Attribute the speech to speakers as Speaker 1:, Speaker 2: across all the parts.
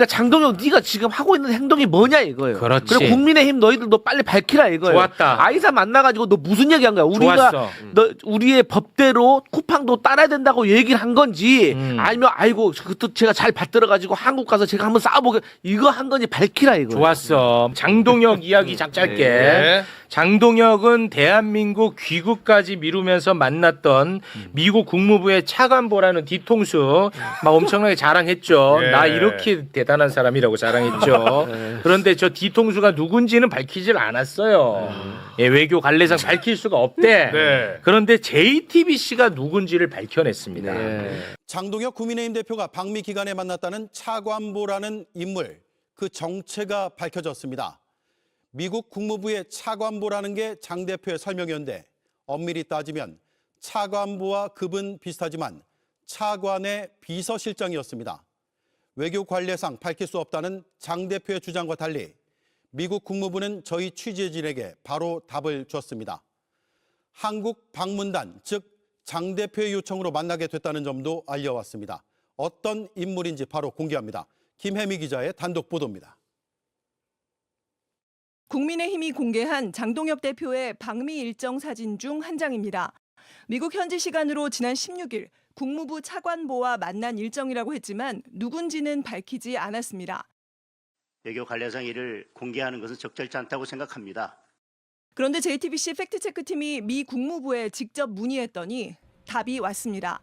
Speaker 1: 그러니까 장동혁 네가 지금 하고 있는 행동이 뭐냐 이거예요.
Speaker 2: 그렇지.
Speaker 1: 그리고 국민의힘 너희들도 빨리 밝히라 이거예요.
Speaker 2: 좋았다.
Speaker 1: 아이사 만나가지고 너 무슨 얘기한 거야?
Speaker 2: 좋았어.
Speaker 1: 너 우리의 법대로 쿠팡도 따라야 된다고 얘기를 한 건지 아니면 아이고 그것도 제가 잘 받들어가지고 한국 가서 제가 한번 싸워보게 이거 한 건지 밝히라 이거.
Speaker 2: 좋았어. 장동혁 이야기 짧게.
Speaker 3: 네.
Speaker 2: 장동혁은 대한민국 귀국까지 미루면서 만났던 미국 국무부의 차관보라는 뒤통수 막 엄청나게 자랑했죠.
Speaker 3: 예.
Speaker 2: 나 이렇게 대단한 사람이라고 자랑했죠. 그런데 저 뒤통수가 누군지는 밝히질 않았어요. 예, 외교 관례상 밝힐 수가 없대.
Speaker 3: 네.
Speaker 2: 그런데 JTBC가 누군지를 밝혀냈습니다.
Speaker 4: 장동혁 국민의힘 대표가 방미 기간에 만났다는 차관보라는 인물, 그 정체가 밝혀졌습니다. 미국 국무부의 차관보라는 게 장 대표의 설명이었는데 엄밀히 따지면 차관보와 급은 비슷하지만 차관의 비서실장이었습니다. 외교 관례상 밝힐 수 없다는 장 대표의 주장과 달리 미국 국무부는 저희 취재진에게 바로 답을 줬습니다. 한국 방문단, 즉 장 대표의 요청으로 만나게 됐다는 점도 알려왔습니다. 어떤 인물인지 바로 공개합니다. 김혜미 기자의 단독 보도입니다.
Speaker 5: 국민의힘이 공개한 장동혁 대표의 방미 일정 사진 중 한 장입니다. 미국 현지 시간으로 지난 16일 국무부 차관보와 만난 일정이라고 했지만 누군지는 밝히지 않았습니다.
Speaker 6: 외교 관례상 이를 공개하는 것은 적절치 않다고 생각합니다.
Speaker 5: 그런데 JTBC 팩트체크팀이 미 국무부에 직접 문의했더니 답이 왔습니다.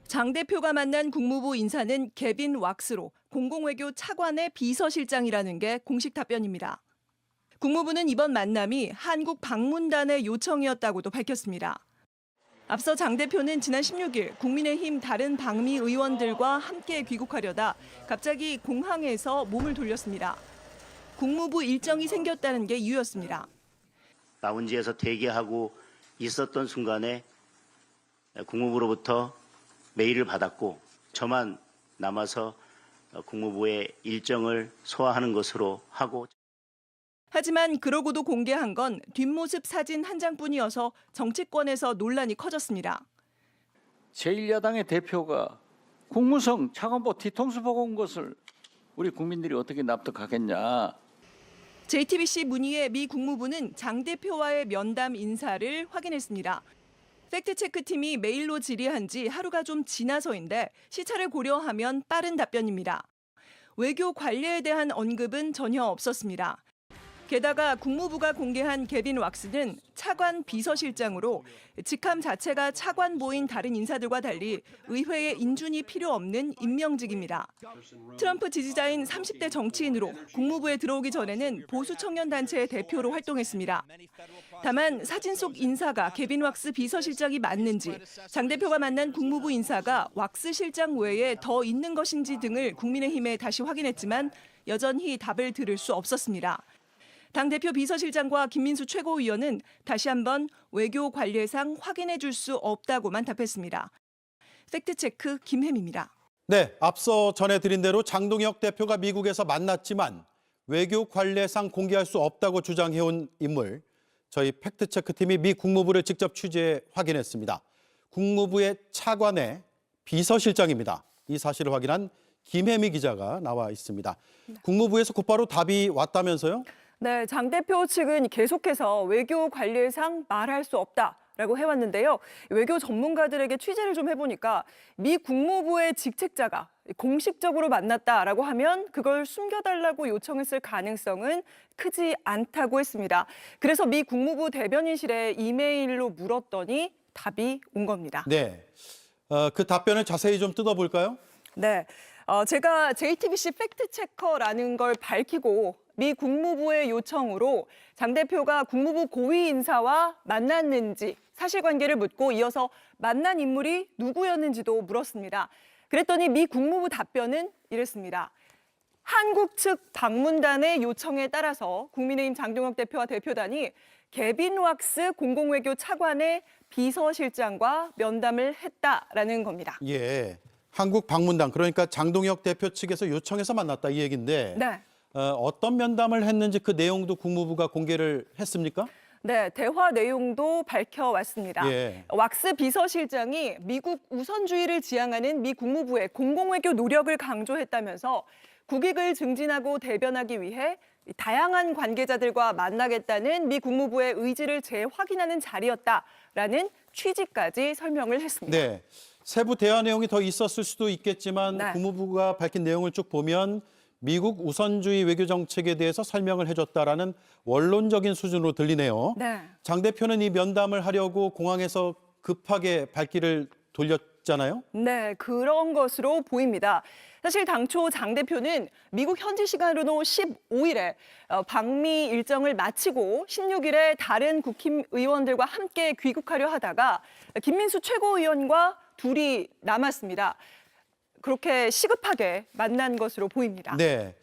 Speaker 5: 장 대표가 만난 국무부 인사는 개빈 왁스로 공공외교 차관의 비서실장이라는 게 공식 답변입니다. 국무부는 이번 만남이 한국 방문단의 요청이었다고도 밝혔습니다. 앞서 장 대표는 지난 16일 국민의힘 다른 방미 의원들과 함께 귀국하려다 갑자기 공항에서 몸을 돌렸습니다. 국무부 일정이 생겼다는 게 이유였습니다.
Speaker 6: 라운지에서 대기하고 있었던 순간에 국무부로부터 메일을 받았고 저만 남아서 국무부의 일정을 소화하는 것으로 하고
Speaker 5: 하지만 그러고도 공개한 건 뒷모습 사진 한 장뿐이어서 정치권에서 논란이 커졌습니다.
Speaker 7: 제1야당의 대표가 국무성 차관보 뒤통수 보고 온 것을 우리 국민들이 어떻게 납득하겠냐.
Speaker 5: JTBC 문의에 미 국무부는 장 대표와의 면담 인사를 확인했습니다. 팩트체크팀이 메일로 질의한 지 하루가 좀 지나서인데 시차를 고려하면 빠른 답변입니다. 외교 관례에 대한 언급은 전혀 없었습니다. 게다가 국무부가 공개한 개빈 왁스는 차관 비서실장으로 직함 자체가 차관보인 다른 인사들과 달리 의회에 인준이 필요 없는 임명직입니다. 트럼프 지지자인 30대 정치인으로 국무부에 들어오기 전에는 보수 청년 단체의 대표로 활동했습니다. 다만 사진 속 인사가 개빈 왁스 비서실장이 맞는지, 장 대표가 만난 국무부 인사가 왁스 실장 외에 더 있는 것인지 등을 국민의힘에 다시 확인했지만 여전히 답을 들을 수 없었습니다. 당대표 비서실장과 김민수 최고위원은 다시 한번 외교 관례상 확인해 줄 수 없다고만 답했습니다. 팩트체크 김혜미입니다.
Speaker 4: 네, 앞서 전해드린 대로 장동혁 대표가 미국에서 만났지만 외교 관례상 공개할 수 없다고 주장해온 인물, 저희 팩트체크팀이 미 국무부를 직접 취재해 확인했습니다. 국무부의 차관의 비서실장입니다. 이 사실을 확인한 김혜미 기자가 나와 있습니다. 국무부에서 곧바로 답이 왔다면서요?
Speaker 5: 네, 장 대표 측은 계속해서 외교 관례상 말할 수 없다라고 해왔는데요. 외교 전문가들에게 취재를 좀 해보니까 미 국무부의 직책자가 공식적으로 만났다라고 하면 그걸 숨겨달라고 요청했을 가능성은 크지 않다고 했습니다. 그래서 미 국무부 대변인실에 이메일로 물었더니 답이 온 겁니다.
Speaker 4: 네, 그 답변을 자세히 좀 뜯어볼까요?
Speaker 5: 네, 제가 JTBC 팩트체커라는 걸 밝히고 미 국무부의 요청으로 장 대표가 국무부 고위 인사와 만났는지 사실관계를 묻고 이어서 만난 인물이 누구였는지도 물었습니다. 그랬더니 미 국무부 답변은 이랬습니다. 한국 측 방문단의 요청에 따라서 국민의힘 장동혁 대표와 대표단이 개빈 왁스 공공외교 차관의 비서실장과 면담을 했다라는 겁니다.
Speaker 4: 예, 한국 방문단, 그러니까 장동혁 대표 측에서 요청해서 만났다 이 얘기인데
Speaker 5: 네.
Speaker 4: 어떤 면담을 했는지 그 내용도 국무부가 공개를 했습니까?
Speaker 5: 네, 대화 내용도 밝혀왔습니다.
Speaker 4: 예.
Speaker 5: 왁스 비서실장이 미국 우선주의를 지향하는 미 국무부의 공공외교 노력을 강조했다면서 국익을 증진하고 대변하기 위해 다양한 관계자들과 만나겠다는 미 국무부의 의지를 재확인하는 자리였다라는 취지까지 설명을 했습니다.
Speaker 4: 네. 세부 대화 내용이 더 있었을 수도 있겠지만
Speaker 5: 네.
Speaker 4: 국무부가 밝힌 내용을 쭉 보면 미국 우선주의 외교 정책에 대해서 설명을 해줬다라는 원론적인 수준으로 들리네요.
Speaker 5: 네.
Speaker 4: 장 대표는 이 면담을 하려고 공항에서 급하게 발길을 돌렸잖아요.
Speaker 5: 네, 그런 것으로 보입니다. 사실 당초 장 대표는 미국 현지 시간으로 15일에 방미 일정을 마치고 16일에 다른 국힘의원들과 함께 귀국하려 하다가 김민수 최고위원과 둘이 남았습니다. 그렇게 시급하게 만난 것으로 보입니다.
Speaker 4: 네.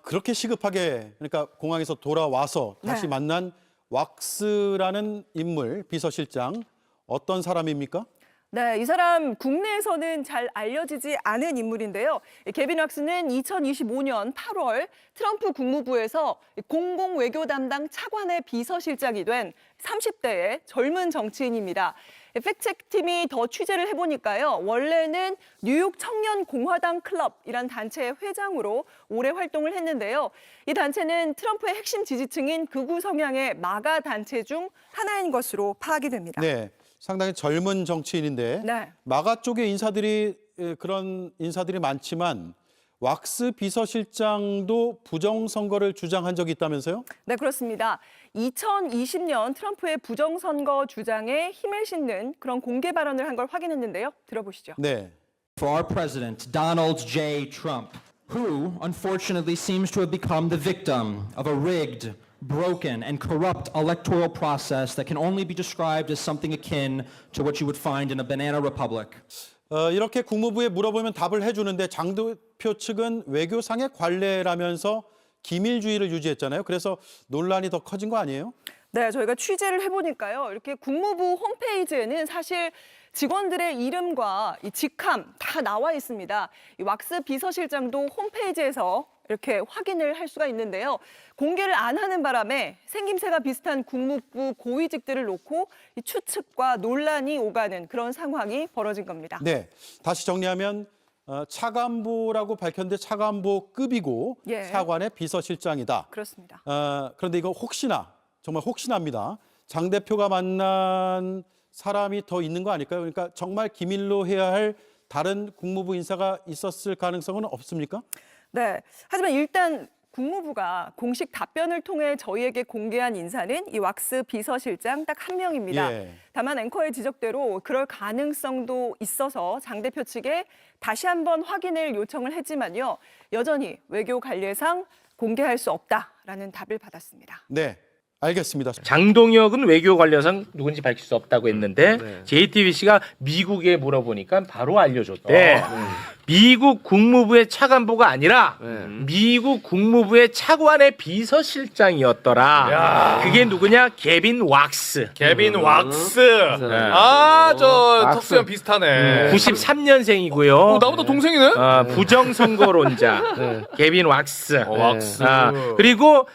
Speaker 4: 그렇게 시급하게 그러니까 공항에서 돌아와서 다시
Speaker 5: 네.
Speaker 4: 만난 왁스라는 인물 비서실장 어떤 사람입니까?
Speaker 5: 네, 이 사람 국내에서는 잘 알려지지 않은 인물인데요. 개빈 왁스는 2025년 8월 트럼프 국무부에서 공공외교 담당 차관의 비서실장이 된 30대의 젊은 정치인입니다. 팩트체크팀이 더 취재를 해보니까요. 원래는 뉴욕 청년공화당 클럽이란 단체의 회장으로 오래 활동을 했는데요. 이 단체는 트럼프의 핵심 지지층인 극우 성향의 마가 단체 중 하나인 것으로 파악이 됩니다.
Speaker 4: 네. 상당히 젊은 정치인인데
Speaker 5: 네.
Speaker 4: 마가 쪽의 인사들이 그런 인사들이 많지만 왁스 비서실장도 부정선거를 주장한 적이 있다면서요?
Speaker 5: 네, 그렇습니다. 2020년 트럼프의 부정선거 주장에 힘을 싣는 그런 공개 발언을 한 걸 확인했는데요. 들어보시죠.
Speaker 4: 네.
Speaker 3: For our president, Donald J. Trump, who unfortunately seems to have become the victim of a rigged, broken, and corrupt electoral process that can only be described as something akin to what you would find in a banana republic.
Speaker 4: 이렇게 국무부에 물어보면 답을 해주는데 장 대표 측은 외교상의 관례라면서 기밀주의를 유지했잖아요. 그래서 논란이 더 커진 거 아니에요?
Speaker 5: 네, 저희가 취재를 해보니까요. 이렇게 국무부 홈페이지에는 사실 직원들의 이름과 이 직함 다 나와 있습니다. 이 왁스 비서실장도 홈페이지에서 이렇게 확인을 할 수가 있는데요. 공개를 안 하는 바람에 생김새가 비슷한 국무부 고위직들을 놓고 이 추측과 논란이 오가는 그런 상황이 벌어진 겁니다.
Speaker 4: 네. 다시 정리하면 차관보라고 밝혔는데 차관보급이고
Speaker 5: 예.
Speaker 4: 차관의 비서실장이다.
Speaker 5: 그렇습니다.
Speaker 4: 그런데 이거 혹시나 정말 혹시나입니다. 장 대표가 만난 사람이 더 있는 거 아닐까요? 그러니까 정말 기밀로 해야 할 다른 국무부 인사가 있었을 가능성은 없습니까?
Speaker 5: 네. 하지만 일단 국무부가 공식 답변을 통해 저희에게 공개한 인사는 이 왁스 비서실장 딱 한 명입니다.
Speaker 4: 예.
Speaker 5: 다만 앵커의 지적대로 그럴 가능성도 있어서 장 대표 측에 다시 한번 확인을 요청을 했지만요. 여전히 외교 관례상 공개할 수 없다라는 답을 받았습니다.
Speaker 4: 네. 알겠습니다.
Speaker 2: 장동혁은 외교 관련상 누군지 밝힐 수 없다고 했는데
Speaker 1: 네.
Speaker 2: JTBC가 미국에 물어보니까 바로 알려줬대. 미국 국무부의 차관보가 아니라 미국 국무부의 차관의 비서실장이었더라. 그게 누구냐? 개빈 왁스.
Speaker 8: 개빈 왁스.
Speaker 1: 네.
Speaker 8: 저
Speaker 1: 왁스.
Speaker 8: 턱수염 비슷하네.
Speaker 2: 93년생이고요.
Speaker 8: 나보다 동생이네?
Speaker 2: 부정선거론자. 개빈 왁스.
Speaker 8: 왁스.
Speaker 2: 그리고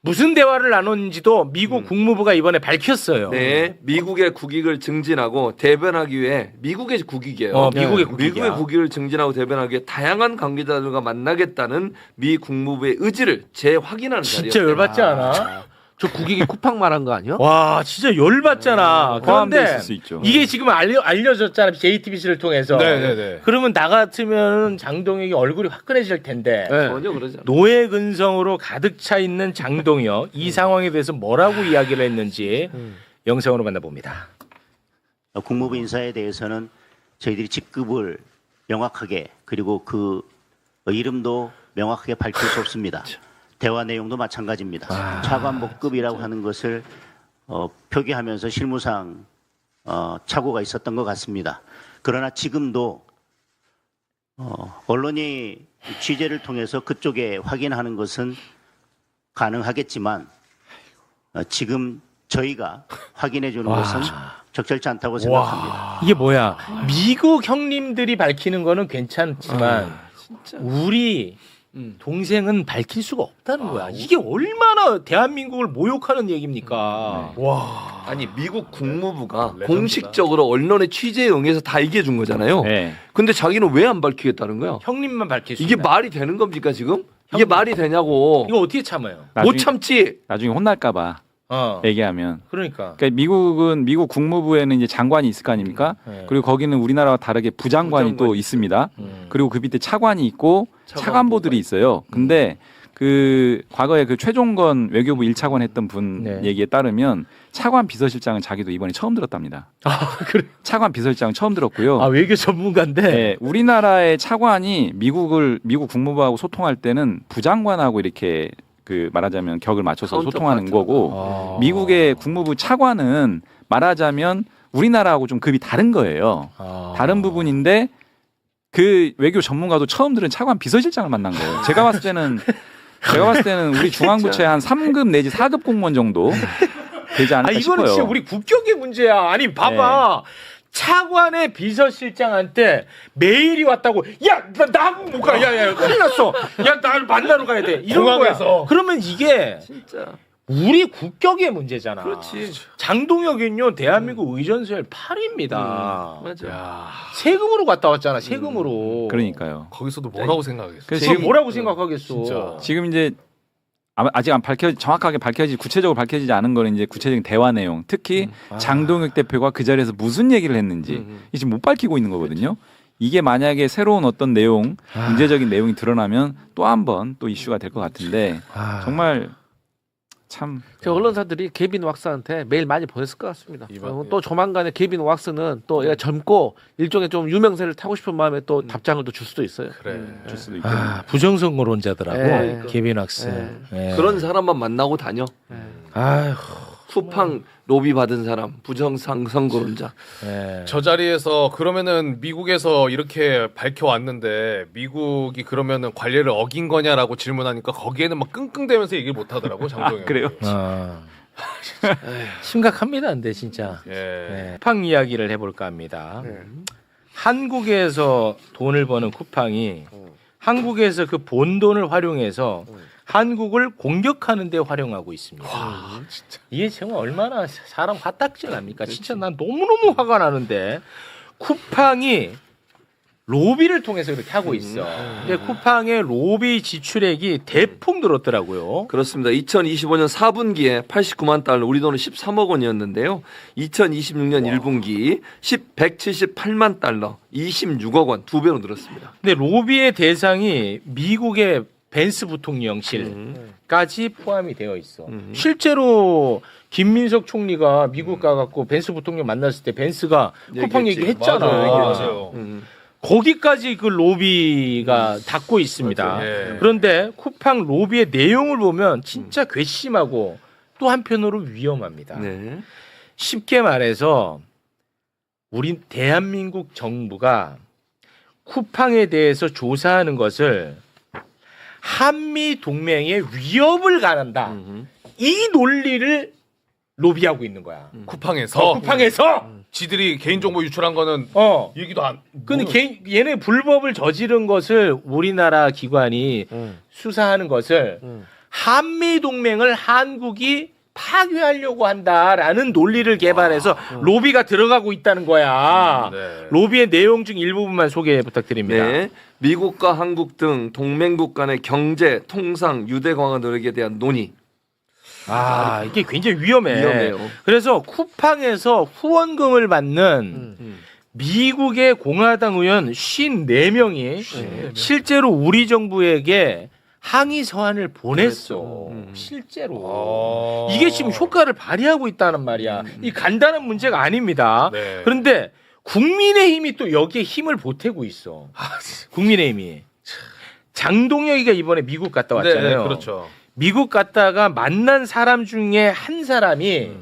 Speaker 2: 무슨 대화를 나눴는지도 미국 국무부가 이번에 밝혔어요.
Speaker 9: 네, 미국의 국익을 증진하고 대변하기 위해 미국의 국익이에요.
Speaker 2: 미국의 국익이야.
Speaker 9: 미국의 국익을 증진하고 대변하기 위해 다양한 관계자들과 만나겠다는 미 국무부의 의지를 재확인하는 자리였어요.
Speaker 2: 진짜 열받지 않아?
Speaker 1: 저 국익이 쿠팡 말한 거 아니야?
Speaker 2: 와, 진짜 열받잖아.
Speaker 9: 포함돼
Speaker 2: 그런데
Speaker 9: 있을 수 있죠.
Speaker 2: 이게 지금 알려졌잖아. JTBC를 통해서.
Speaker 8: 네네네.
Speaker 2: 그러면 나 같으면 장동혁이 얼굴이 화끈해질 텐데.
Speaker 1: 네.
Speaker 9: 전혀 그러지 않아요.
Speaker 2: 노예 근성으로 가득 차 있는 장동혁 이 상황에 대해서 뭐라고 이야기를 했는지 영상으로 만나봅니다.
Speaker 6: 국무부 인사에 대해서는 저희들이 직급을 명확하게 그리고 그 이름도 명확하게 밝힐 수 없습니다. 대화 내용도 마찬가지입니다. 차관보급이라고 하는 것을 표기하면서 실무상 착오가 있었던 것 같습니다. 그러나 지금도 언론이 취재를 통해서 그쪽에 확인하는 것은 가능하겠지만 지금 저희가 확인해 주는 것은 적절치 않다고 생각합니다.
Speaker 2: 이게 뭐야? 미국 형님들이 밝히는 거는 괜찮지만 우리 동생은 밝힐 수가 없다는 거야. 이게 얼마나 대한민국을 모욕하는 얘기입니까?
Speaker 8: 와.
Speaker 9: 아니 미국 국무부가 공식적으로 언론의 취재에 응해서 다 얘기해 준 거잖아요.
Speaker 10: 네.
Speaker 9: 근데 자기는 왜 안 밝히겠다는 거야?
Speaker 2: 형님만 밝힐 수
Speaker 9: 이게
Speaker 2: 있다.
Speaker 9: 말이 되는 겁니까 지금? 이게 말이 되냐고.
Speaker 2: 이거 어떻게 참아요?
Speaker 9: 못 참지.
Speaker 10: 나중에 혼날까봐
Speaker 2: 어.
Speaker 10: 얘기하면.
Speaker 2: 그러니까.
Speaker 10: 그러니까 미국 국무부에는 이제 장관이 있을 거 아닙니까?
Speaker 2: 네.
Speaker 10: 그리고 거기는 우리나라와 다르게 부장관이 또 있습니다. 그리고 그 밑에 차관이 있고 차관보들이 있어요. 근데 그 과거에 그 최종건 외교부 1차관 했던 분
Speaker 2: 네.
Speaker 10: 얘기에 따르면 차관 비서실장은 자기도 이번에 처음 들었답니다.
Speaker 2: 아, 그래.
Speaker 10: 차관 비서실장은 처음 들었고요.
Speaker 2: 아, 외교 전문가인데.
Speaker 10: 네, 우리나라의 차관이 미국 국무부하고 소통할 때는 부장관하고 이렇게 그 말하자면 격을 맞춰서 소통하는 거고 미국의 국무부 차관은 말하자면 우리나라하고 좀 급이 다른 거예요. 다른 부분인데 그 외교 전문가도 처음 들은 차관 비서실장을 만난 거예요. 제가 봤을 때는 우리 중앙부처의 한 3급 내지 4급 공무원 정도 되지 않을까
Speaker 2: 이거는
Speaker 10: 싶어요.
Speaker 2: 진짜 우리 국격의 문제야. 아니 봐봐. 차관의 비서실장한테 메일이 왔다고. 야, 나하고 못 가. 야, 큰일 났어. 야, 나를 만나러 가야 돼. 이런
Speaker 8: 공항에서.
Speaker 2: 거야. 그러면 이게
Speaker 9: 진짜.
Speaker 2: 우리 국격의 문제잖아.
Speaker 9: 그렇지.
Speaker 2: 장동혁은요 대한민국 의전수열 8위입니다.
Speaker 9: 맞아.
Speaker 2: 세금으로 갔다 왔잖아. 세금으로.
Speaker 10: 그러니까요.
Speaker 8: 거기서도 뭐라고 생각하겠어?
Speaker 10: 그래서
Speaker 2: 지금 뭐라고 생각하겠어?
Speaker 8: 진짜.
Speaker 10: 지금 이제 아직 정확하게 구체적으로 밝혀지지 않은 거는 이제 구체적인 대화 내용, 특히 장동혁 대표가 그 자리에서 무슨 얘기를 했는지 이게 지금 못 밝히고 있는 거거든요. 이게 만약에 새로운 어떤 내용, 문제적인 내용이 드러나면 또 한 번 또 이슈가 될 것 같은데 정말 참
Speaker 1: 그 언론사들이 케빈 왁스한테 메일 많이 보냈을 것 같습니다. 또 조만간에 케빈 왁스는 또 얘가 젊고 일종의 좀 유명세를 타고 싶은 마음에 또 답장을 또 줄 수도 있어요.
Speaker 8: 그래.
Speaker 10: 줄 수도 있겠네요.
Speaker 2: 부정선거론자더라고.
Speaker 1: 네.
Speaker 2: 케빈 왁스. 네.
Speaker 9: 그런 사람만 만나고 다녀.
Speaker 2: 아휴.
Speaker 9: 쿠팡 로비 받은 사람, 부정선거론자.
Speaker 2: 네.
Speaker 8: 저 자리에서 그러면은 미국에서 이렇게 밝혀왔는데 미국이 그러면은 관례를 어긴 거냐라고 질문하니까 거기에는 막 끙끙대면서 얘기를 못 하더라고 장동영.
Speaker 10: 그래요?
Speaker 2: 심각합니다, 근데 진짜.
Speaker 8: 예.
Speaker 2: 네. 쿠팡 이야기를 해볼까 합니다. 한국에서 돈을 버는 쿠팡이 한국에서 그 본 돈을 활용해서 한국을 공격하는 데 활용하고 있습니다. 이게 정말 얼마나 사람 화딱지 납니까? 진짜 난 너무너무 화가 나는데 쿠팡이 로비를 통해서 이렇게 하고 있어. 근데 쿠팡의 로비 지출액이 대폭 늘었더라고요.
Speaker 9: 그렇습니다. 2025년 4분기에 89만 달러, 우리 돈은 13억 원이었는데요. 2026년 1분기 178만 달러, 26억 원, 2배로 늘었습니다.
Speaker 2: 근데 로비의 대상이 미국의 벤스 부통령실까지 포함이 되어 있어. 실제로 김민석 총리가 미국 가갖고 벤스 부통령 만났을 때 벤스가 쿠팡 얘기했잖아.
Speaker 8: 맞아요.
Speaker 2: 거기까지 그 로비가 닿고 있습니다.
Speaker 8: 맞아요. 예.
Speaker 2: 그런데 쿠팡 로비의 내용을 보면 진짜 괘씸하고 또 한편으로 위험합니다.
Speaker 9: 네.
Speaker 2: 쉽게 말해서 우리 대한민국 정부가 쿠팡에 대해서 조사하는 것을 한미 동맹의 위협을 가한다. 이 논리를 로비하고 있는 거야.
Speaker 8: 쿠팡에서
Speaker 2: 쿠팡에서.
Speaker 8: 지들이 개인정보 유출한 거는 얘기도 안.
Speaker 2: 근데 얘네 불법을 저지른 것을 우리나라 기관이 수사하는 것을 한미 동맹을 한국이 파괴하려고 한다라는 논리를 개발해서 로비가 들어가고 있다는 거야.
Speaker 8: 네.
Speaker 2: 로비의 내용 중 일부분만 소개 부탁드립니다.
Speaker 9: 네. 미국과 한국 등 동맹국 간의 경제, 통상, 유대 강화 노력에 대한 논의.
Speaker 2: 이게 굉장히 위험해.
Speaker 9: 위험해요.
Speaker 2: 그래서 쿠팡에서 후원금을 받는 미국의 공화당 의원 54명이 실제로 우리 정부에게 항의 서한을 보냈어. 실제로. 이게 지금 효과를 발휘하고 있다는 말이야. 이 간단한 문제가 아닙니다.
Speaker 8: 네.
Speaker 2: 그런데 국민의힘이 또 여기에 힘을 보태고 있어. 국민의힘이. 장동혁이가 이번에 미국 갔다 왔잖아요.
Speaker 8: 네, 그렇죠.
Speaker 2: 미국 갔다가 만난 사람 중에 한 사람이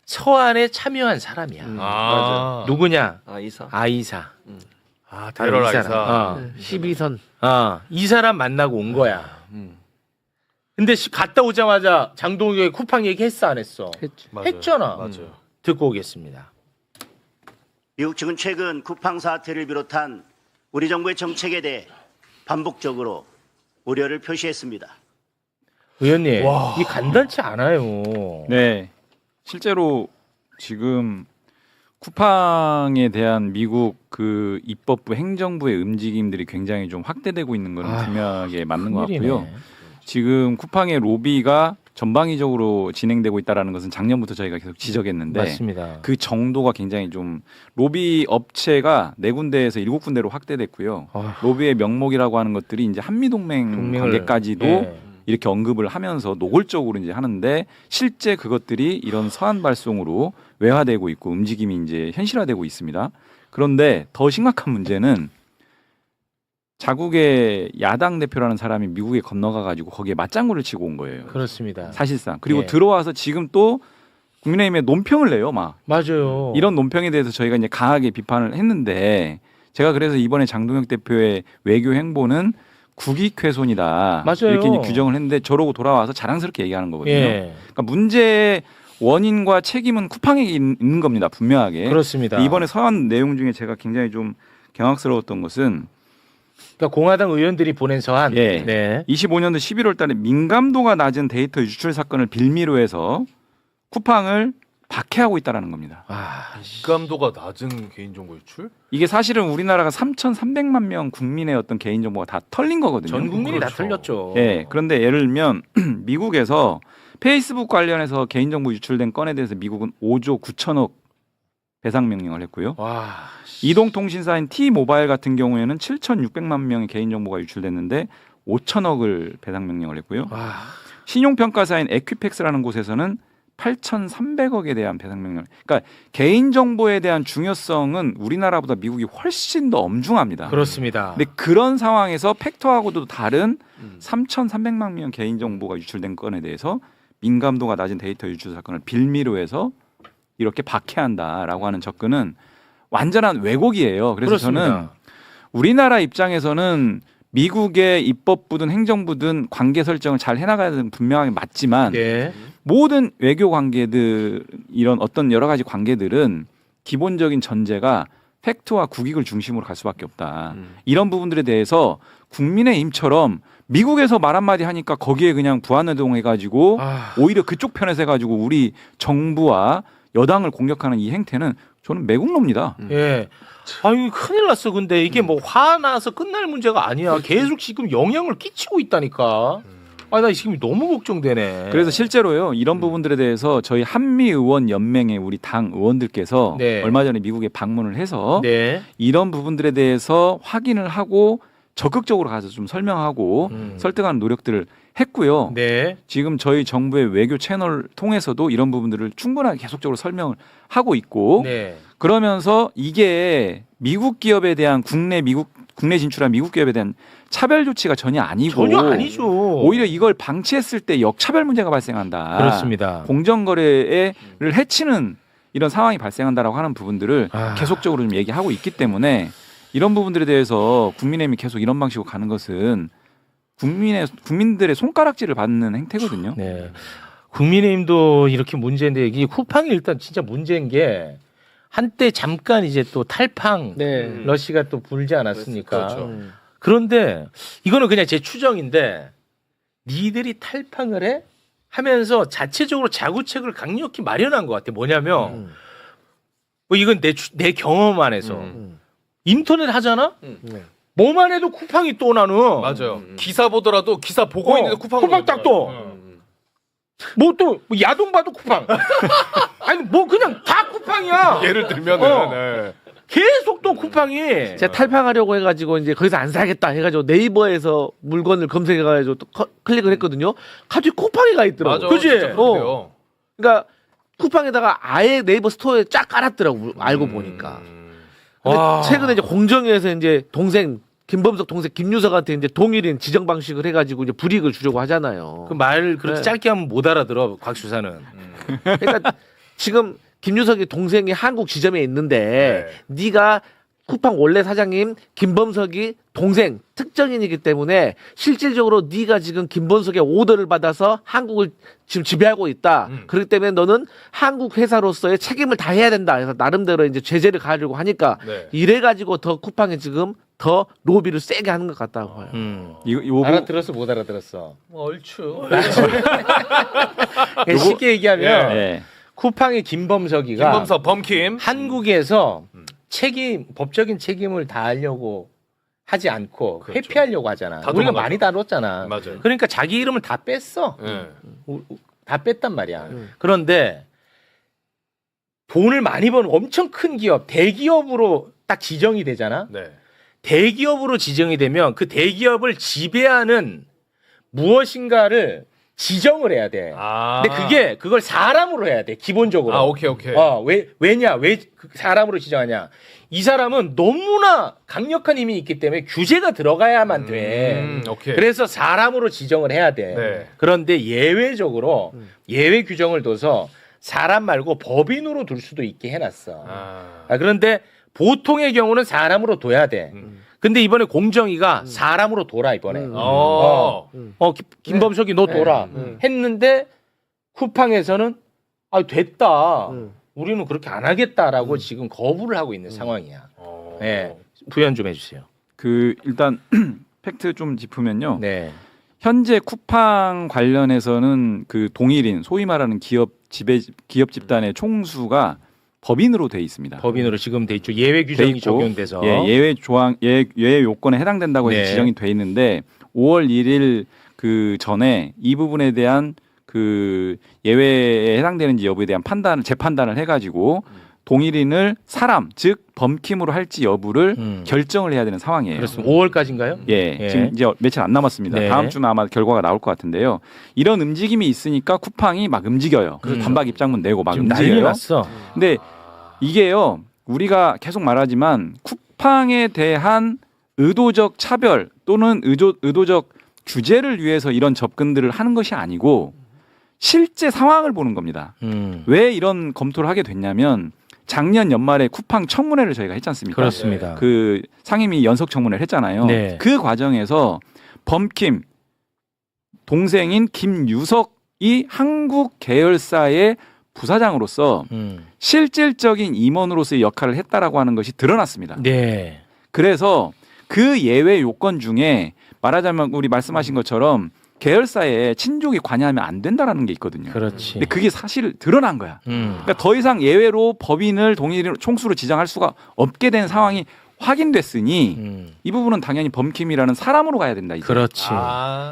Speaker 2: 서한에 참여한 사람이야.
Speaker 8: 맞아.
Speaker 2: 누구냐?
Speaker 9: 아이사.
Speaker 2: 아이사.
Speaker 8: 테러
Speaker 2: 이
Speaker 8: 아이사.
Speaker 2: 사람.
Speaker 1: 12선.
Speaker 2: 이 사람 만나고 온 거야. 근데 갔다 오자마자 장동혁이 쿠팡 얘기했어 안 했어?
Speaker 8: 맞아요.
Speaker 2: 했잖아.
Speaker 8: 맞아요.
Speaker 2: 듣고 오겠습니다.
Speaker 6: 미국 측은 최근 쿠팡 사태를 비롯한 우리 정부의 정책에 대해 반복적으로 우려를 표시했습니다.
Speaker 2: 의원님, 이 간단치 않아요.
Speaker 10: 네. 실제로 지금 쿠팡에 대한 미국 그 입법부 행정부의 움직임들이 굉장히 좀 확대되고 있는 건 분명하게 맞는 것 같고요. 지금 쿠팡의 로비가 전방위적으로 진행되고 있다라는 것은 작년부터 저희가 계속 지적했는데
Speaker 2: 맞습니다.
Speaker 10: 그 정도가 굉장히 좀 로비 업체가 4군데에서 7군데로 확대됐고요. 로비의 명목이라고 하는 것들이 이제 한미동맹 관계까지도
Speaker 2: 예.
Speaker 10: 이렇게 언급을 하면서 노골적으로 이제 하는데 실제 그것들이 이런 서한 발송으로 외화되고 있고 움직임이 이제 현실화되고 있습니다. 그런데 더 심각한 문제는 자국의 야당 대표라는 사람이 미국에 건너가 가지고 거기에 맞장구를 치고 온 거예요.
Speaker 2: 그렇습니다.
Speaker 10: 사실상. 그리고
Speaker 2: 예.
Speaker 10: 들어와서 지금 또 국민의힘에 논평을 내요, 막.
Speaker 2: 맞아요.
Speaker 10: 이런 논평에 대해서 저희가 이제 강하게 비판을 했는데 제가 그래서 이번에 장동혁 대표의 외교 행보는 국익훼손이다.
Speaker 2: 맞아요.
Speaker 10: 이렇게 이제 규정을 했는데 저러고 돌아와서 자랑스럽게 얘기하는 거거든요.
Speaker 2: 예.
Speaker 10: 그러니까 문제의 원인과 책임은 쿠팡에 있는 겁니다. 분명하게.
Speaker 2: 그렇습니다.
Speaker 10: 이번에 서한 내용 중에 제가 굉장히 좀 경악스러웠던 것은
Speaker 2: 그러니까 공화당 의원들이 보낸 서한.
Speaker 10: 예.
Speaker 2: 네.
Speaker 10: 25년도 11월 달에 민감도가 낮은 데이터 유출 사건을 빌미로 해서 쿠팡을 박해하고 있다는 겁니다.
Speaker 8: 민감도가 낮은 개인정보 유출?
Speaker 10: 이게 사실은 우리나라가 3,300만 명 국민의 어떤 개인정보가 다 털린 거거든요.
Speaker 2: 전 국민이
Speaker 8: 그렇죠.
Speaker 2: 다 틀렸죠.
Speaker 10: 예. 그런데 예를 들면 미국에서 페이스북 관련해서 개인정보 유출된 건에 대해서 미국은 5조 9천억 배상 명령을 했고요.
Speaker 2: 와.
Speaker 10: 이동통신사인 T-모바일 같은 경우에는 7,600만 명의 개인정보가 유출됐는데 5천억을 배상 명령을 했고요.
Speaker 2: 와.
Speaker 10: 신용평가사인 에퀴팩스라는 곳에서는 8,300억에 대한 배상 명령. 그러니까 개인정보에 대한 중요성은 우리나라보다 미국이 훨씬 더 엄중합니다.
Speaker 2: 그렇습니다.
Speaker 10: 근데 그런 상황에서 팩터하고도 다른 3,300만 명 개인정보가 유출된 건에 대해서 민감도가 낮은 데이터 유출 사건을 빌미로 해서 이렇게 박해한다라고 하는 접근은 완전한 왜곡이에요. 그래서
Speaker 2: 그렇습니다.
Speaker 10: 저는 우리나라 입장에서는 미국의 입법부든 행정부든 관계 설정을 잘 해나가야 되는 분명하게 맞지만
Speaker 2: 예.
Speaker 10: 모든 외교 관계들 이런 어떤 여러 가지 관계들은 기본적인 전제가 팩트와 국익을 중심으로 갈 수밖에 없다. 이런 부분들에 대해서 국민의힘처럼 미국에서 말 한마디 하니까 거기에 그냥 부안해동해가지고 오히려 그쪽 편에서 해가지고 우리 정부와 여당을 공격하는 이 행태는 저는 매국노입니다.
Speaker 2: 예. 아유 큰일 났어. 근데 이게 뭐 화나서 끝날 문제가 아니야. 계속 지금 영향을 끼치고 있다니까. 아, 나 지금 너무 걱정되네.
Speaker 10: 그래서 실제로요 이런 부분들에 대해서 저희 한미의원연맹의 우리 당 의원들께서
Speaker 2: 네.
Speaker 10: 얼마 전에 미국에 방문을 해서
Speaker 2: 네.
Speaker 10: 이런 부분들에 대해서 확인을 하고 적극적으로 가서 좀 설명하고 설득하는 노력들을 했고요.
Speaker 2: 네.
Speaker 10: 지금 저희 정부의 외교 채널 통해서도 이런 부분들을 충분하게 계속적으로 설명을 하고 있고
Speaker 2: 네.
Speaker 10: 그러면서 이게 미국 기업에 대한 국내 진출한 미국 기업에 대한 차별 조치가 전혀 아니고
Speaker 2: 전혀 아니죠.
Speaker 10: 오히려 이걸 방치했을 때 역차별 문제가 발생한다.
Speaker 2: 그렇습니다.
Speaker 10: 공정거래를 해치는 이런 상황이 발생한다라고 하는 부분들을 계속적으로 좀 얘기하고 있기 때문에 이런 부분들에 대해서 국민의힘이 계속 이런 방식으로 가는 것은 국민들의 손가락질을 받는 행태거든요.
Speaker 2: 네. 국민의힘도 이렇게 문제인데 이게 쿠팡이 일단 진짜 문제인 게 한때 잠깐 이제 또 탈팡
Speaker 1: 네.
Speaker 2: 러시가 또 불지 않았습니까?
Speaker 8: 그렇죠.
Speaker 2: 그런데 이거는 그냥 제 추정인데 니들이 탈팡을 해? 하면서 자체적으로 자구책을 강력히 마련한 것 같아. 뭐냐면 뭐 이건 내 경험 안에서 인터넷 하잖아? 뭐만 해도 쿠팡이 또 나는.
Speaker 8: 맞아요. 기사 보더라도 기사 보고 있는데 쿠팡
Speaker 2: 딱 또. 뭐 또 야동 봐도 쿠팡. 아니 뭐 그냥 다 쿠팡이야.
Speaker 8: 예를 들면은 네.
Speaker 2: 계속 또 쿠팡이.
Speaker 1: 제가 탈팡하려고 해가지고 이제 거기서 안 사겠다 해가지고 네이버에서 물건을 검색해가지고 또 클릭을 했거든요. 갑자기 쿠팡이 가 있더라고.
Speaker 8: 맞아.
Speaker 2: 그지?
Speaker 8: 진짜 그런데요.
Speaker 1: 그러니까 쿠팡에다가 아예 네이버 스토어에 쫙 깔았더라고. 알고 보니까. 근데
Speaker 2: 와.
Speaker 1: 최근에 이제 공정위에서 이제 동생 김범석 동생 김유석한테 이제 동일인 지정 방식을 해가지고 이제 불이익을 주려고 하잖아요.
Speaker 2: 그 말 그렇게
Speaker 1: 네.
Speaker 2: 짧게 하면 못 알아들어 곽 수사는.
Speaker 1: 그러니까 지금 김유석이 동생이 한국 지점에 있는데 네가 쿠팡 원래 사장님 김범석이 동생 특정인이기 때문에 실질적으로 네가 지금 김범석의 오더를 받아서 한국을 지금 지배하고 있다. 그렇기 때문에 너는 한국 회사로서의 책임을 다해야 된다. 그래서 나름대로 이제 제재를 가하려고 하니까 이래가지고 더 쿠팡이 지금 더 로비를 세게 하는 것 같다고 봐요.
Speaker 2: 알아들었어 못 알아들었어. 얼추. 쉽게 얘기하면
Speaker 10: 네.
Speaker 2: 쿠팡의 김범석이가
Speaker 8: 김범석 범킴
Speaker 2: 한국에서 법적인 책임을 다하려고 하지 않고
Speaker 8: 그렇죠.
Speaker 2: 회피하려고 하잖아.
Speaker 8: 다
Speaker 2: 우리가
Speaker 8: 도망가죠.
Speaker 2: 많이 다뤘잖아.
Speaker 8: 맞아요.
Speaker 2: 그러니까 자기 이름을 다 뺐어.
Speaker 8: 예.
Speaker 2: 다 뺐단 말이야. 그런데 돈을 많이 버는 엄청 큰 기업, 대기업으로 딱 지정이 되잖아.
Speaker 8: 네.
Speaker 2: 대기업으로 지정이 되면 그 대기업을 지배하는 무엇인가를 지정을 해야 돼.
Speaker 8: 아.
Speaker 2: 근데 그걸 사람으로 해야 돼. 기본적으로.
Speaker 8: 아, 오케이.
Speaker 2: 왜 사람으로 지정하냐? 이 사람은 너무나 강력한 힘이 있기 때문에 규제가 들어가야만 돼.
Speaker 8: 오케이.
Speaker 2: 그래서 사람으로 지정을 해야 돼.
Speaker 8: 네.
Speaker 2: 그런데 예외적으로 예외 규정을 둬서 사람 말고 법인으로 둘 수도 있게 해놨어. 그런데 보통의 경우는 사람으로 둬야 돼. 근데 이번에 공정위가 사람으로 둬라 이번에. 김범석이 너 둬라 했는데 쿠팡에서는 됐다. 우리는 그렇게 안 하겠다라고 지금 거부를 하고 있는 상황이야. 네. 부연 좀 해주세요.
Speaker 10: 일단 팩트 좀 짚으면요.
Speaker 2: 네.
Speaker 10: 현재 쿠팡 관련해서는 그 동일인 소위 말하는 기업 집단의 총수가 법인으로 돼 있습니다.
Speaker 2: 법인으로 지금 돼 있죠. 예외 규정이
Speaker 10: 돼 있고,
Speaker 2: 적용돼서.
Speaker 10: 예외 요건에 해당된다고 해서
Speaker 2: 네.
Speaker 10: 지정이 돼 있는데 5월 1일 그 전에 이 부분에 대한 그 예외에 해당되는지 여부에 대한 재판단을 해가지고 동일인을 사람 즉 범킴으로 할지 여부를 결정을 해야 되는 상황이에요.
Speaker 2: 그렇습니다. 5월까지인가요?
Speaker 10: 예, 지금 이제 며칠 안 남았습니다.
Speaker 2: 네.
Speaker 10: 다음 주면 아마 결과가 나올 것 같은데요. 이런 움직임이 있으니까 쿠팡이 막 움직여요. 그래서 반박 입장문 내고 막
Speaker 2: 지금 난리
Speaker 10: 움직여요.
Speaker 2: 났어.
Speaker 10: 근데 이게요, 우리가 계속 말하지만 쿠팡에 대한 의도적 차별 또는 의도적 규제를 위해서 이런 접근들을 하는 것이 아니고 실제 상황을 보는 겁니다. 왜 이런 검토를 하게 됐냐면 작년 연말에 쿠팡 청문회를 저희가 했지 않습니까?
Speaker 2: 그렇습니다.
Speaker 10: 그 상임위 연석 청문회를 했잖아요.
Speaker 2: 네.
Speaker 10: 그 과정에서 범킴 동생인 김유석이 한국 계열사의 부사장으로서 실질적인 임원으로서의 역할을 했다라고 하는 것이 드러났습니다.
Speaker 2: 네.
Speaker 10: 그래서 그 예외 요건 중에 말하자면 우리 말씀하신 것처럼 계열사에 친족이 관여하면 안 된다라는 게 있거든요.
Speaker 2: 그렇지.
Speaker 10: 근데 그게 사실 드러난 거야. 그러니까 더 이상 예외로 법인을 동일인 총수로 지정할 수가 없게 된 상황이 확인됐으니 이 부분은 당연히 범킴이라는 사람으로 가야 된다. 이제.
Speaker 2: 그렇지.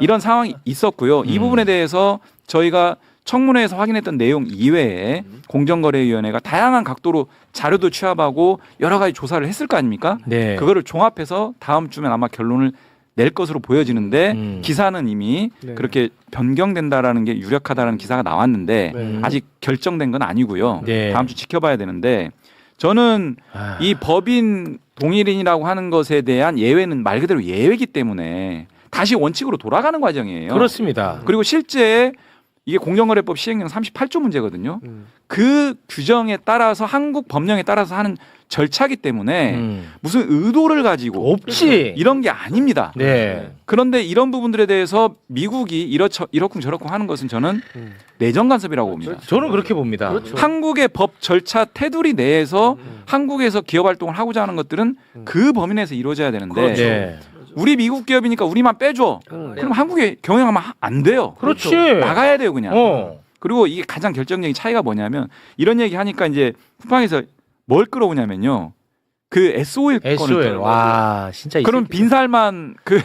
Speaker 10: 이런 상황이 있었고요. 이 부분에 대해서 저희가 청문회에서 확인했던 내용 이외에 공정거래위원회가 다양한 각도로 자료도 취합하고 여러 가지 조사를 했을 거 아닙니까?
Speaker 2: 네.
Speaker 10: 그거를 종합해서 다음 주면 아마 결론을 낼 것으로 보여지는데 기사는 이미 그렇게 변경된다라는 게 유력하다라는 기사가 나왔는데 아직 결정된 건 아니고요.
Speaker 2: 네.
Speaker 10: 다음 주 지켜봐야 되는데 저는 이 법인 동일인이라고 하는 것에 대한 예외는 말 그대로 예외이기 때문에 다시 원칙으로 돌아가는 과정이에요.
Speaker 2: 그렇습니다.
Speaker 10: 그리고 실제 이게 공정거래법 시행령 38조 문제거든요. 그 규정에 따라서 한국 법령에 따라서 하는 절차기 때문에 무슨 의도를 가지고
Speaker 2: 없지.
Speaker 10: 이런 게 아닙니다.
Speaker 2: 네.
Speaker 10: 그런데 이런 부분들에 대해서 미국이 이러쿵 저러쿵 하는 것은 저는 내정 간섭이라고 봅니다.
Speaker 2: 저는 그렇게 봅니다.
Speaker 10: 한국의 법 절차 테두리 내에서 한국에서 기업 활동을 하고자 하는 것들은 그 범위 내에서 이루어져야 되는데
Speaker 2: 네.
Speaker 10: 우리 미국 기업이니까 우리만 빼줘. 그럼 한국에 경영하면 안 돼요.
Speaker 2: 그렇지.
Speaker 10: 나가야 돼요 그냥.
Speaker 2: 어.
Speaker 10: 그리고 이게 가장 결정적인 차이가 뭐냐면 이런 얘기 하니까 이제 쿠팡에서 뭘 끌어오냐면요. 그 SOL 건을
Speaker 2: SOL.
Speaker 10: 끌어오고.
Speaker 2: 와, 진짜.
Speaker 10: 그럼 빈살만 그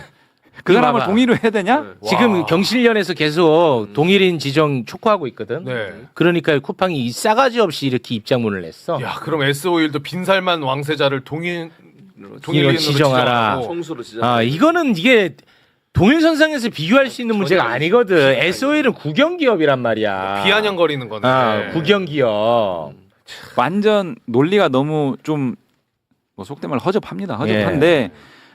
Speaker 10: 사람을
Speaker 2: 봐봐.
Speaker 10: 동의로 해야 되냐?
Speaker 2: 지금 경실련에서 계속 동일인 지정 촉구하고 있거든.
Speaker 8: 네.
Speaker 2: 그러니까 쿠팡이 이 싸가지 없이 이렇게 입장문을 냈어.
Speaker 8: 야, 그럼 S.O.일도 빈살만 왕세자를 동일인으로
Speaker 2: 지정하라.
Speaker 8: 지정하고.
Speaker 9: 총수로 지정.
Speaker 2: 이거는 이게 동일선상에서 비교할 수 있는 문제가 아니거든. SOL은 국영기업이란 말이야.
Speaker 8: 비아냥거리는 거네.
Speaker 2: 국영기업.
Speaker 10: 완전 논리가 너무 좀 뭐 속된 말 허접합니다. 허접한데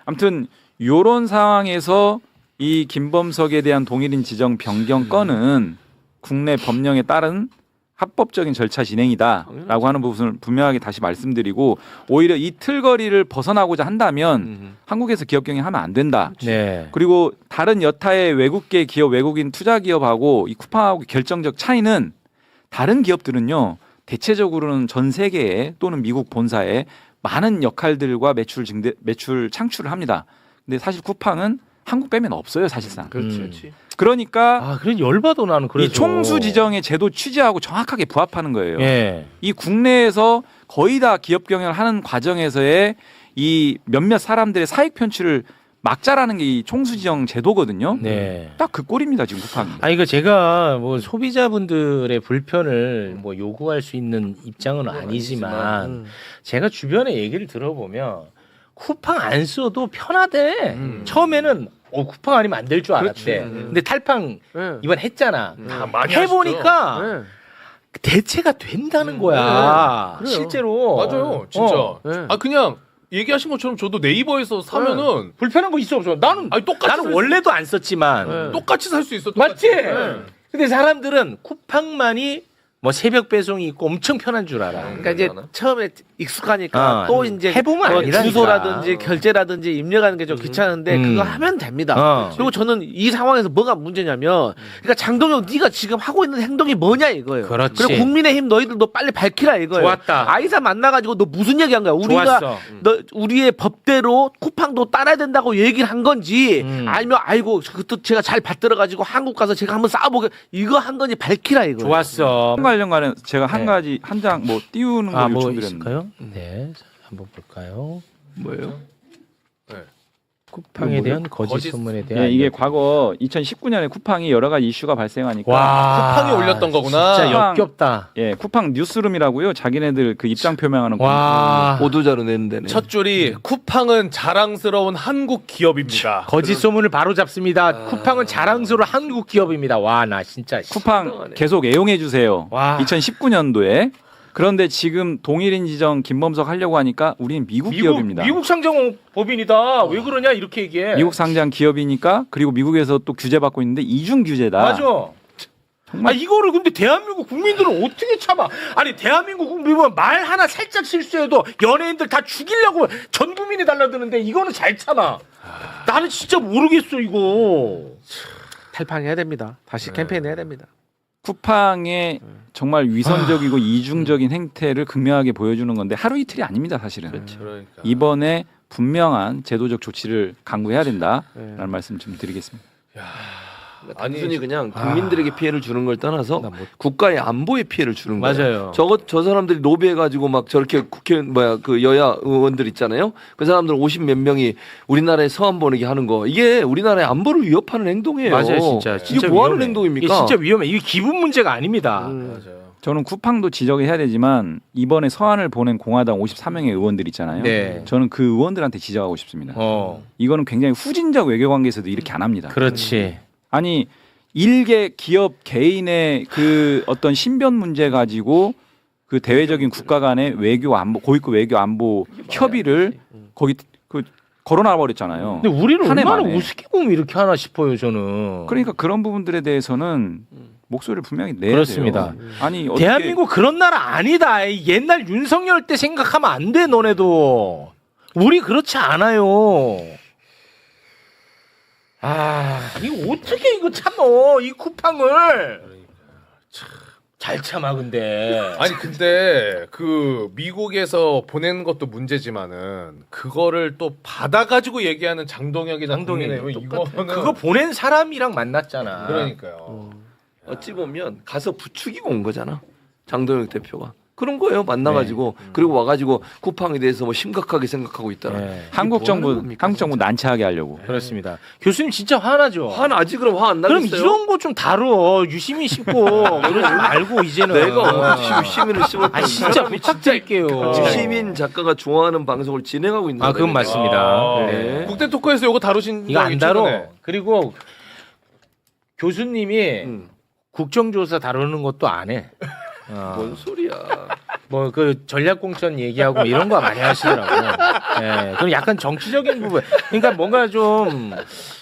Speaker 10: 아무튼 요런 상황에서 이 김범석에 대한 동일인 지정 변경 건은 국내 법령에 따른 합법적인 절차 진행이다라고 하는 부분을 분명하게 다시 말씀드리고 오히려 이 틀거리를 벗어나고자 한다면 한국에서 기업 경영하면 안 된다.
Speaker 2: 네.
Speaker 10: 그리고 다른 여타의 외국계 기업, 외국인 투자 기업하고 이 쿠팡하고 결정적 차이는 다른 기업들은요. 대체적으로는 전 세계에 또는 미국 본사에 많은 역할들과 매출 창출을 합니다. 근데 사실 쿠팡은 한국 빼면 없어요 사실상.
Speaker 9: 그렇지.
Speaker 10: 그러니까
Speaker 2: 아, 그래 열받아 나는 그래서.
Speaker 10: 이 총수 지정의 제도 취지하고 정확하게 부합하는 거예요.
Speaker 2: 예.
Speaker 10: 이 국내에서 거의 다 기업 경영을 하는 과정에서의 이 몇몇 사람들의 사익 편취를 막자라는 게 이 총수 지정 제도거든요.
Speaker 2: 네.
Speaker 10: 딱 그 꼴입니다 지금 쿠팡이.
Speaker 2: 아 이거 제가 뭐 소비자분들의 불편을 뭐 요구할 수 있는 입장은 아니지만 제가 주변에 얘기를 들어보면 쿠팡 안 써도 편하대. 처음에는 쿠팡 아니면 안 될 줄 알았대. 근데 탈팡
Speaker 1: 네.
Speaker 2: 이번 했잖아.
Speaker 8: 다 많이
Speaker 2: 해보니까
Speaker 1: 네.
Speaker 2: 대체가 된다는 거야.
Speaker 1: 그래요.
Speaker 2: 실제로.
Speaker 8: 맞아요, 진짜.
Speaker 1: 네.
Speaker 8: 아 그냥 얘기하신 것처럼 저도 네이버에서 사면은
Speaker 2: 불편한 거 있어 없어? 나는
Speaker 8: 아니, 똑같이
Speaker 2: 나는 원래도 안 썼지만
Speaker 1: 네.
Speaker 8: 똑같이 살 수 있어.
Speaker 2: 맞지?
Speaker 8: 똑같이.
Speaker 2: 근데 사람들은 쿠팡만이 뭐 새벽 배송이 있고 엄청 편한 줄 알아.
Speaker 1: 그러니까 이제 처음에 익숙하니까
Speaker 2: 어,
Speaker 1: 또 이제
Speaker 2: 해보면
Speaker 1: 뭐
Speaker 2: 아니라니까.
Speaker 1: 주소라든지 결제라든지 입력하는 게 좀 귀찮은데 그거 하면 됩니다. 그리고 저는 이 상황에서 뭐가 문제냐면 그러니까 장동영 네가 지금 하고 있는 행동이 뭐냐 이거예요.
Speaker 2: 그렇지.
Speaker 1: 그리고 국민의힘 너희들도 빨리 밝히라 이거예요.
Speaker 2: 좋았다.
Speaker 1: 아이사 만나가지고 너 무슨 얘기한 거야? 우리가
Speaker 2: 좋았어.
Speaker 1: 너 우리의 법대로 쿠팡도 따라야 된다고 얘기를 한 건지 아니면 아이고 그것도 제가 잘 받들어가지고 한국 가서 제가 한번 싸워보게 이거 한 건지 밝히라 이거예요.
Speaker 2: 좋았어.
Speaker 10: 관련과는 제가 한
Speaker 2: 네.
Speaker 10: 가지 한 장 뭐 띄우는 걸
Speaker 2: 뭐
Speaker 10: 요청드렸는데.
Speaker 2: 있을까요? 네, 한번 볼까요?
Speaker 9: 뭐예요?
Speaker 2: 쿠팡에 대한 거짓 소문에 대한
Speaker 10: 예, 이게
Speaker 2: 알려드림.
Speaker 10: 과거 2019년에 쿠팡이 여러 가지 이슈가 발생하니까
Speaker 2: 와
Speaker 8: 쿠팡이 올렸던 거구나.
Speaker 2: 진짜
Speaker 10: 쿠팡.
Speaker 2: 역겹다.
Speaker 10: 예, 쿠팡 뉴스룸이라고요. 자기네들 그 입장 표명하는
Speaker 2: 와
Speaker 9: 보도자료 내는 데네.
Speaker 8: 첫 줄이 쿠팡은 자랑스러운 한국 기업입니다.
Speaker 2: 거짓 소문을 바로 잡습니다. 쿠팡은 자랑스러운 한국 기업입니다. 와 나 진짜
Speaker 10: 쿠팡 계속 애용해 주세요.
Speaker 2: 와.
Speaker 10: 2019년도에 그런데 지금 동일인 지정 김범석 하려고 하니까 우리는 미국 기업입니다.
Speaker 2: 미국 상장 법인이다. 왜 그러냐 이렇게 얘기해.
Speaker 10: 미국 상장 기업이니까 그리고 미국에서 또 규제받고 있는데 이중 규제다.
Speaker 2: 맞아. 아 이거를 근데 대한민국 국민들은 어떻게 참아? 아니 대한민국 국민은 말 하나 살짝 실수해도 연예인들 다 죽이려고 전 국민이 달라드는데 이거는 잘 참아. 나는 진짜 모르겠어 이거.
Speaker 1: 탈팡해야 됩니다. 다시 캠페인 해야 됩니다.
Speaker 10: 쿠팡의 정말 위선적이고 이중적인 행태를 극명하게 보여주는 건데 하루 이틀이 아닙니다, 사실은.
Speaker 8: 그러니까.
Speaker 10: 이번에 분명한 제도적 조치를 강구해야 된다라는 말씀 좀 드리겠습니다.
Speaker 9: 단순히 그냥 국민들에게 피해를 주는 걸 떠나서
Speaker 2: 나 뭐-
Speaker 9: 국가의 안보에 피해를 주는 거예요.
Speaker 2: 맞아요.
Speaker 9: 저 사람들이 로비해가지고 막 저렇게 국회의원 그 여야 의원들 있잖아요. 그 사람들 50 몇 명이 우리나라에 서한 보내기 하는 거 이게 우리나라의 안보를 위협하는 행동이에요.
Speaker 2: 맞아요, 진짜.
Speaker 9: 이게 뭐 하는
Speaker 2: 위험해.
Speaker 9: 행동입니까?
Speaker 2: 이게 진짜 위험해. 이게 기분 문제가 아닙니다.
Speaker 8: 맞아요.
Speaker 10: 저는 쿠팡도 지적을 해야 되지만 이번에 서한을 보낸 공화당 54명의 의원들 있잖아요.
Speaker 2: 네.
Speaker 10: 저는 그 의원들한테 지적하고 싶습니다. 이거는 굉장히 후진적 외교 관계에서도 이렇게 안 합니다.
Speaker 2: 그렇지.
Speaker 10: 아니 일개 기업 개인의 그 어떤 신변 문제 가지고 그 대외적인 국가 간의 외교 안보 고위급 외교 안보 협의를 거기 그 걸어놔 버렸잖아요.
Speaker 2: 근데 우리를
Speaker 10: 한 해
Speaker 2: 얼마나
Speaker 10: 만에.
Speaker 2: 우습게 보면 이렇게 하나 싶어요, 저는.
Speaker 10: 그러니까 그런 부분들에 대해서는 목소리를 분명히 내야
Speaker 2: 그렇습니다.
Speaker 10: 돼요. 아니 어떻게
Speaker 2: 대한민국 그런 나라 아니다. 이 옛날 윤석열 때 생각하면 안 돼, 너네도. 우리 그렇지 않아요. 아, 이거 어떻게 이거 참어? 이 쿠팡을. 잘 참아 근데.
Speaker 8: 아니 근데 그 미국에서 보낸 것도 문제지만은 그거를 또 받아가지고 얘기하는 장동혁이나 국민의힘은 이거는
Speaker 2: 그거 보낸 사람이랑 만났잖아.
Speaker 8: 그러니까요.
Speaker 9: 어찌 보면 가서 부추기고 온 거잖아. 장동혁 대표가. 그런 거예요. 만나가지고 그리고 와가지고 쿠팡에 대해서 뭐 심각하게 생각하고 있다라.
Speaker 2: 네.
Speaker 10: 한국
Speaker 9: 뭐
Speaker 10: 정부
Speaker 9: 하는 겁니까,
Speaker 10: 한국 정부 난처하게 하려고.
Speaker 2: 그렇습니다. 교수님 진짜 화나죠.
Speaker 9: 화나지 그럼 화 안
Speaker 2: 그럼
Speaker 9: 나겠어요?
Speaker 2: 이런 거 좀 다뤄. 유시민 씹고 이런 거 말고 이제는.
Speaker 9: 내가 시민을 씹었다.
Speaker 2: 아 진짜 부탁드릴게요.
Speaker 9: 시민 작가가 좋아하는 방송을 진행하고 있는
Speaker 2: 아 그건
Speaker 9: 거예요.
Speaker 2: 맞습니다.
Speaker 8: 아,
Speaker 2: 네.
Speaker 8: 국대 토크에서 이거 다루신
Speaker 2: 이거
Speaker 8: 적이
Speaker 2: 안 다뤄.
Speaker 8: 최근에.
Speaker 2: 그리고 교수님이 국정조사 다루는 것도 안 해.
Speaker 9: 뭔 소리야?
Speaker 2: 뭐 그 전략공천 얘기하고 이런 거 많이 하시더라고요. 예, 그럼 약간 정치적인 부분. 그러니까 뭔가 좀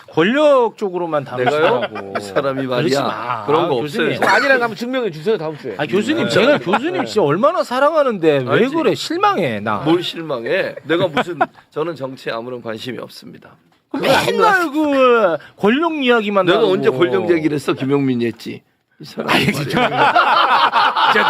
Speaker 2: 권력 쪽으로만
Speaker 9: 내가요?
Speaker 2: 담으시더라고.
Speaker 9: 그 사람이
Speaker 2: 그러지
Speaker 9: 말이야.
Speaker 2: 마.
Speaker 9: 그런 거
Speaker 2: 교수님.
Speaker 9: 없어요.
Speaker 1: 아니라고 하면 증명해 주세요 다음 주에.
Speaker 2: 아 교수님 제가 교수님 진짜 얼마나 사랑하는데 왜
Speaker 9: 알지?
Speaker 2: 그래 실망해 나.
Speaker 9: 뭘 실망해? 내가 무슨 저는 정치에 아무런 관심이 없습니다.
Speaker 2: 맨날 그 권력 이야기만
Speaker 9: 내가
Speaker 2: 나오고.
Speaker 9: 언제 권력 얘기를 했어? 김용민이 했지. 이 사람
Speaker 2: 아니 진짜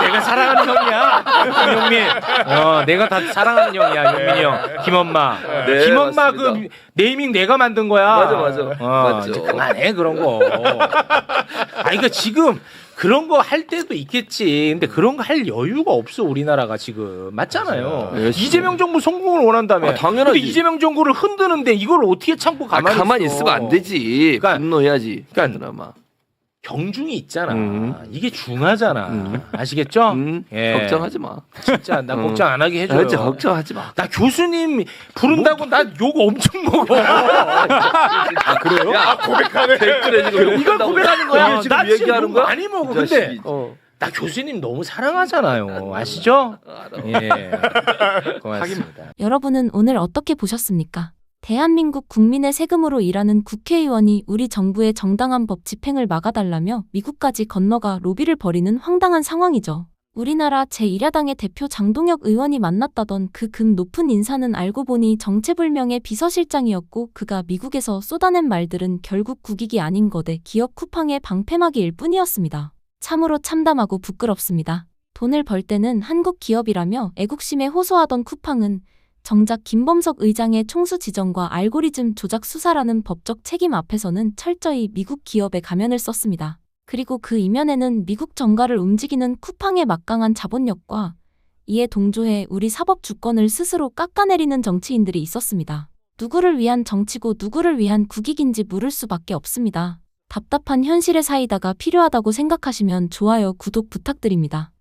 Speaker 2: 내가 사랑하는 형이야 김용민. 내가 다 사랑하는 형이야 용민이 형. 김엄마.
Speaker 9: 네,
Speaker 2: 김엄마
Speaker 9: 맞습니다.
Speaker 2: 그 네이밍 내가 만든 거야.
Speaker 9: 맞아. 맞죠.
Speaker 2: 이제 그만해 그런 거. 아니 그러니까 지금 그런 거 할 때도 있겠지. 근데 그런 거 할 여유가 없어 우리나라가 지금. 맞잖아요.
Speaker 9: 맞아요.
Speaker 2: 이재명 정부 성공을 원한다며.
Speaker 9: 아, 당연하지.
Speaker 2: 근데 이재명 정부를 흔드는데 이걸 어떻게 참고 가만히 있어.
Speaker 9: 있으면 안 되지.
Speaker 2: 그러니까-
Speaker 9: 분노해야지.
Speaker 2: 그러니까
Speaker 9: 드라마.
Speaker 2: 경중이 있잖아. 이게 중하잖아. 아시겠죠? 예.
Speaker 9: 걱정하지 마.
Speaker 2: 진짜 나 걱정 안 하게 해줘요.
Speaker 9: 진짜 걱정하지 마.
Speaker 2: 나 교수님 부른다고 나 욕 엄청 먹어.
Speaker 9: 그래요? 야, 고백하네. 댓글에 지금
Speaker 2: 이걸 고백하는 거야.
Speaker 9: 지금
Speaker 2: 나 지금
Speaker 9: 얘기하는
Speaker 2: 욕
Speaker 9: 거야?
Speaker 2: 많이 먹어.
Speaker 9: 이
Speaker 2: 근데
Speaker 9: 자식이.
Speaker 2: 나 교수님 너무 사랑하잖아요. 아시죠? 예. 고맙습니다.
Speaker 11: 여러분은 오늘 어떻게 보셨습니까? 대한민국 국민의 세금으로 일하는 국회의원이 우리 정부의 정당한 법 집행을 막아달라며 미국까지 건너가 로비를 벌이는 황당한 상황이죠. 우리나라 제1야당의 대표 장동혁 의원이 만났다던 그 급 높은 인사는 알고 보니 정체불명의 비서실장이었고 그가 미국에서 쏟아낸 말들은 결국 국익이 아닌 거대 기업 쿠팡의 방패막이일 뿐이었습니다. 참으로 참담하고 부끄럽습니다. 돈을 벌 때는 한국 기업이라며 애국심에 호소하던 쿠팡은 정작 김범석 의장의 총수 지정과 알고리즘 조작 수사라는 법적 책임 앞에서는 철저히 미국 기업의 가면을 썼습니다. 그리고 그 이면에는 미국 정가를 움직이는 쿠팡의 막강한 자본력과 이에 동조해 우리 사법 주권을 스스로 깎아내리는 정치인들이 있었습니다. 누구를 위한 정치고 누구를 위한 국익인지 물을 수밖에 없습니다. 답답한 현실에 사이다가 필요하다고 생각하시면 좋아요, 구독 부탁드립니다.